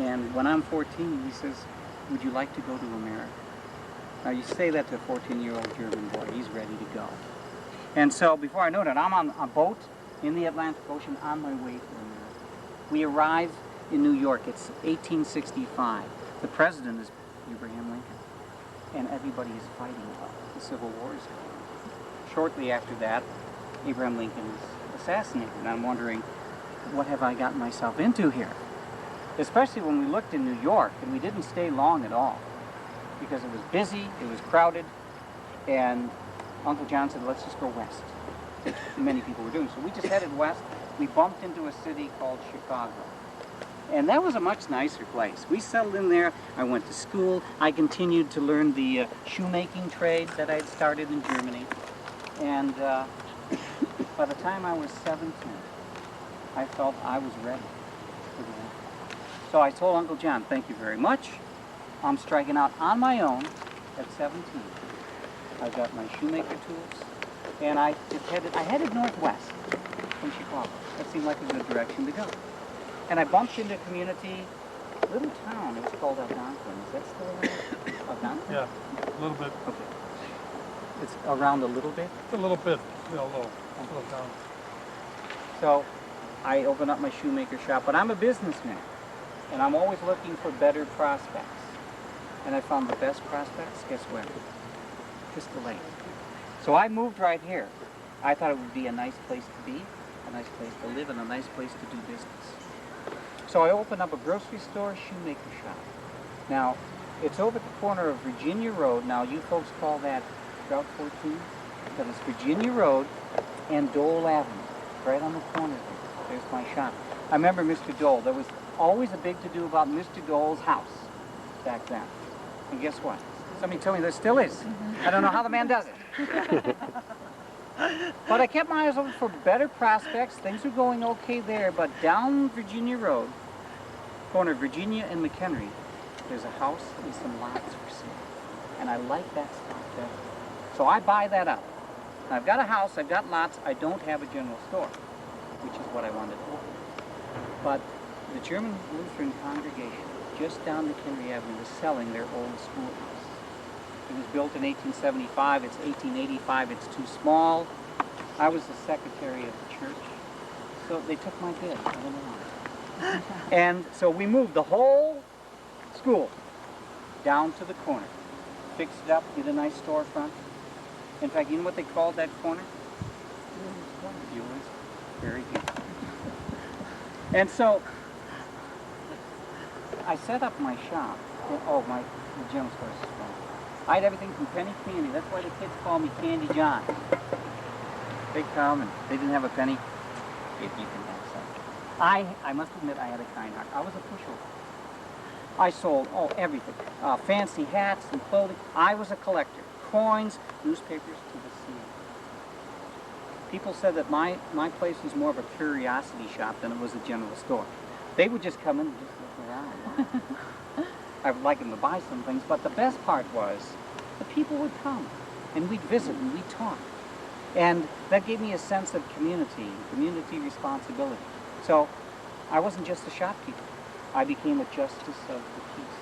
And when I'm 14, he says, would you like to go to America? Now you say that to a 14-year-old German boy, he's ready to go. And so before I know it, I'm on a boat in the Atlantic Ocean on my way to America. We arrive in New York. It's 1865. The president is Abraham Lincoln. And everybody is fighting. The Civil War is going on. shortly after that, Abraham Lincoln is assassinated. And I'm wondering, what have I gotten myself into here? Especially when we looked in New York, and we didn't stay long at all, because it was busy, it was crowded, and Uncle John said, let's just go west. Many people were doing so. We just headed west. We bumped into a city called Chicago. And that was a much nicer place. We settled in there. I went to school. I continued to learn the shoemaking trade that I'd started in Germany. And by the time I was 17, I felt I was ready for the war. So I told Uncle John, thank you very much. I'm striking out on my own at 17. I got my shoemaker tools, and I headed northwest from Chicago. That seemed like a good direction to go. And I bumped into a community, little town. It was called Algonquin. Is that still around? Algonquin? Yeah, a little bit. Okay. It's around a little bit? A little bit, you know, little town. So I opened up my shoemaker shop, but I'm a businessman, and I'm always looking for better prospects. And I found the best prospects, guess where? Crystal Lake. So I moved right here. I thought it would be a nice place to be, a nice place to live, and a nice place to do business. So I opened up a grocery store, shoemaker shop. Now, it's over at the corner of Virginia Road. Now, you folks call that Route 14, but it's Virginia Road and Dole Avenue, right on the corner there. There's my shop. I remember Mr. Dole. There was always a big to-do about Mr. Dole's house back then. And guess what? Somebody told me there still is. I don't know how the man does it. But I kept my eyes open for better prospects. Things were going okay there, but down Virginia Road, corner of Virginia and McHenry, there's a house and some lots for sale. And I like that stuff better. So I buy that up. I've got a house, I've got lots, I don't have a general store, which is what I wanted to open. But the German Lutheran congregation just down McHenry Avenue was selling their old schoolhouse. It was built in 1875, it's 1885, it's too small. I was the secretary of the church, so they took my bid. I don't know. And so we moved the whole school down to the corner, fixed it up, did a nice storefront. In fact, you know what they called that corner? Yours. Very good. And so I set up my shop. The general store is small. I had everything from penny candy. That's why the kids call me Candy John. They come and they didn't have a penny. If you can have some. I must admit I had a kind heart. I was a pushover. I sold everything. Fancy hats and clothing. I was a collector. Coins, newspapers to the ceiling. People said that my place was more of a curiosity shop than it was a general store. They would just come in and just look around. I would like them to buy some things, but the best part was the people would come and we'd visit and we'd talk. And that gave me a sense of community responsibility. So I wasn't just a shopkeeper. I became a justice of the peace.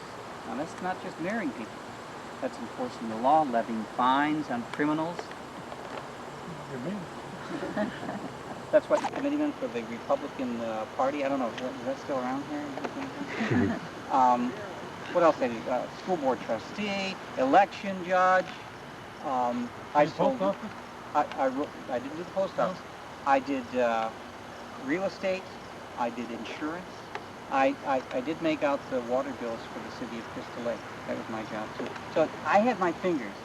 Now that's not just marrying people. That's enforcing the law, levying fines on criminals. You mean? That's what the committeeman for the Republican Party, I don't know, is that still around here? What else did I do? School board trustee, election judge. I sold. I didn't do the post office. I did real estate. I did insurance. I did make out the water bills for the city of Crystal Lake. That was my job too. So I had my fingers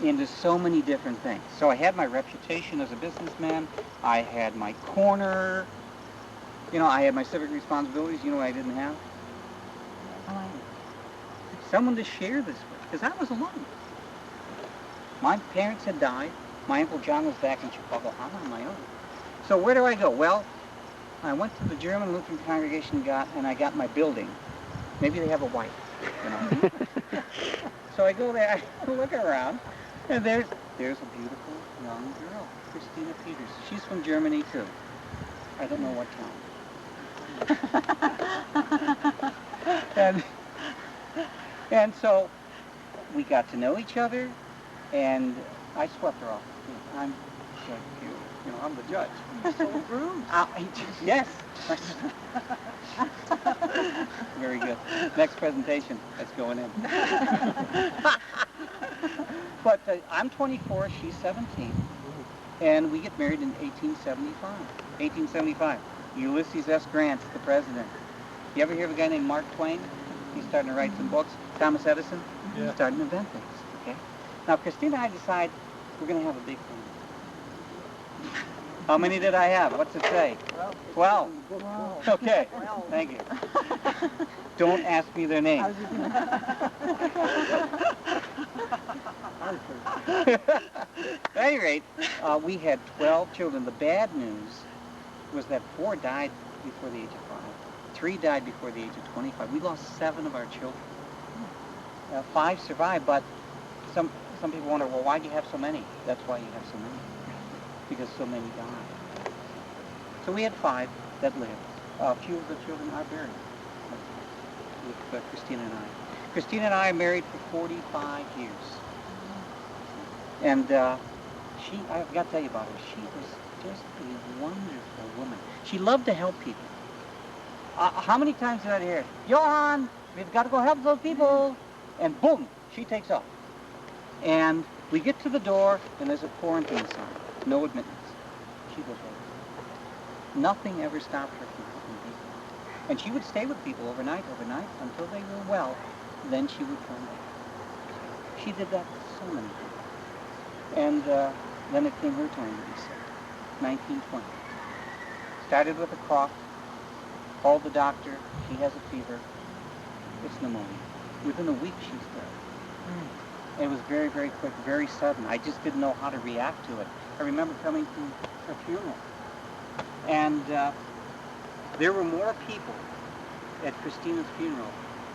into so many different things. So I had my reputation as a businessman. I had my corner. You know, I had my civic responsibilities. You know what I didn't have? Someone to share this with, because I was alone. My parents had died. My Uncle John was back in Chicago. I'm on my own. So where do I go? Well, I went to the German Lutheran congregation and I got my building. Maybe they have a wife, you know. So I go there, I look around, and there's a beautiful young girl, Christina Peters. She's from Germany too. I don't know what town. And so we got to know each other, and I swept her off. I'm so cute. You know, I'm the judge. You're so rude. Yes. Very good. Next presentation. That's going in. But I'm 24. She's 17. And we get married in 1875. 1875. Ulysses S. Grant's the president. You ever hear of a guy named Mark Twain? He's starting to write some books. Thomas Edison? Yeah. He's starting to invent things, okay? Now, Christina and I decide we're going to have a big family. How many did I have? What's it say? 12. Okay, thank you. Don't ask me their names. At any rate, we had 12 children. The bad news was that 4 died before the age of 5. 3 died before the age of 25. We lost 7 of our children. 5 survived, but some people wonder, well, why do you have so many? That's why you have so many. Because so many died. So we had 5 that lived. A few of the children are buried with Christina and I. Christina and I are married for 45 years. And I've got to tell you about her. She was just a wonderful woman. She loved to help people. How many times did I hear, Johan, we've got to go help those people. And boom, she takes off. And we get to the door, and there's a quarantine sign. No admittance. She goes right. Nothing ever stopped her from helping people. And she would stay with people overnight, until they were well. Then she would come back. She did that so many times. And then it came her turn to be sick. 1920. Started with a cough. Called the doctor. She has a fever. It's pneumonia. Within a week, she's dead. It was very, very quick, very sudden. I just didn't know how to react to it. I remember coming to her funeral. And there were more people at Christina's funeral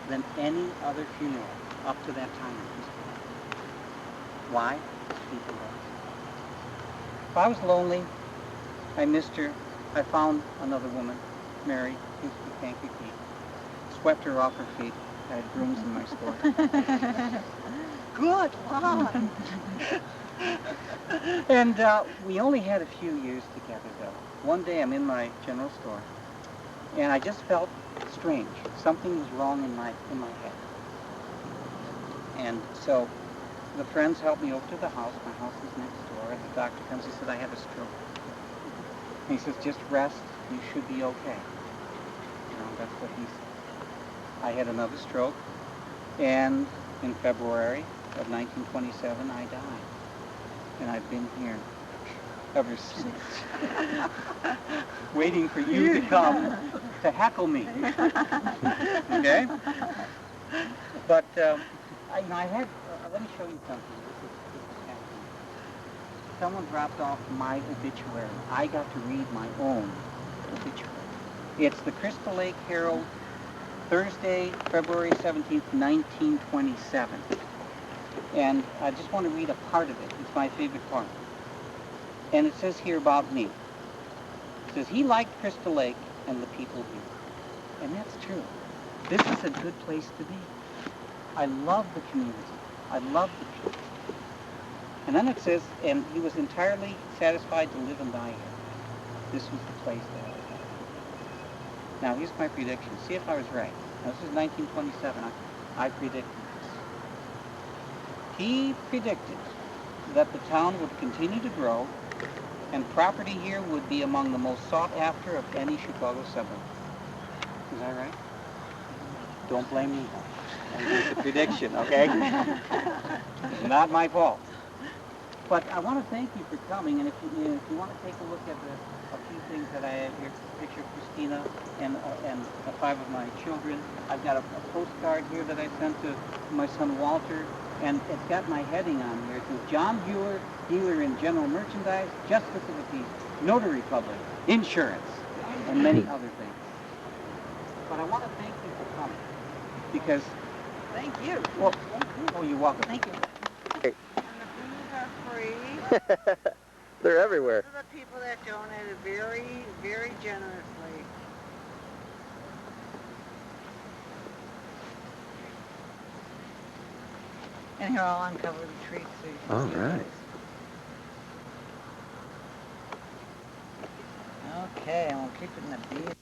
than any other funeral up to that time in history. Why? People loved her. If I was lonely, I missed her, I found another woman, Mary, who's the Kankakee, swept her off her feet. I had brooms in my store. Good Lord! And we only had a few years together, though. One day I'm in my general store, and I just felt strange. Something was wrong in my head. And so the friends helped me over to the house. My house is next door, and the doctor comes. He said, I have a stroke. And he says, just rest. You should be okay. That's what he said. I had another stroke, and in February of 1927, I died. And I've been here ever since, waiting for you to come to heckle me. Okay? But, I had, let me show you something. This is happening. Someone dropped off my obituary. I got to read my own obituary. It's the Crystal Lake Herald, Thursday, February 17th, 1927. And I just want to read a part of it. It's my favorite part. And it says here about me. It says, he liked Crystal Lake and the people here. And that's true. This is a good place to be. I love the community. I love the people. And then it says, and he was entirely satisfied to live and die here. This was the place that I was at. Now, here's my prediction. See if I was right. Now, this is 1927. I predicted this. He predicted that the town would continue to grow and property here would be among the most sought after of any Chicago suburb. Is that right? Don't blame me. It's a prediction, okay? It's not my fault. But I want to thank you for coming, and if you want to take a look at a few things that I have here, picture of Christina and 5 of my children. I've got a postcard here that I sent to my son Walter, and it's got my heading on here. It says, John Bueller, dealer in general merchandise, justice of the peace, notary public, insurance, and many other things. But I want to thank you for coming, because... Thank you. Well, oh, you're welcome. Thank you. Hey. And the food are free. They're everywhere. To the people that donated very, very generously. And here I'll uncover the treats so you can All see right. those. Okay, and we'll keep it in the bead.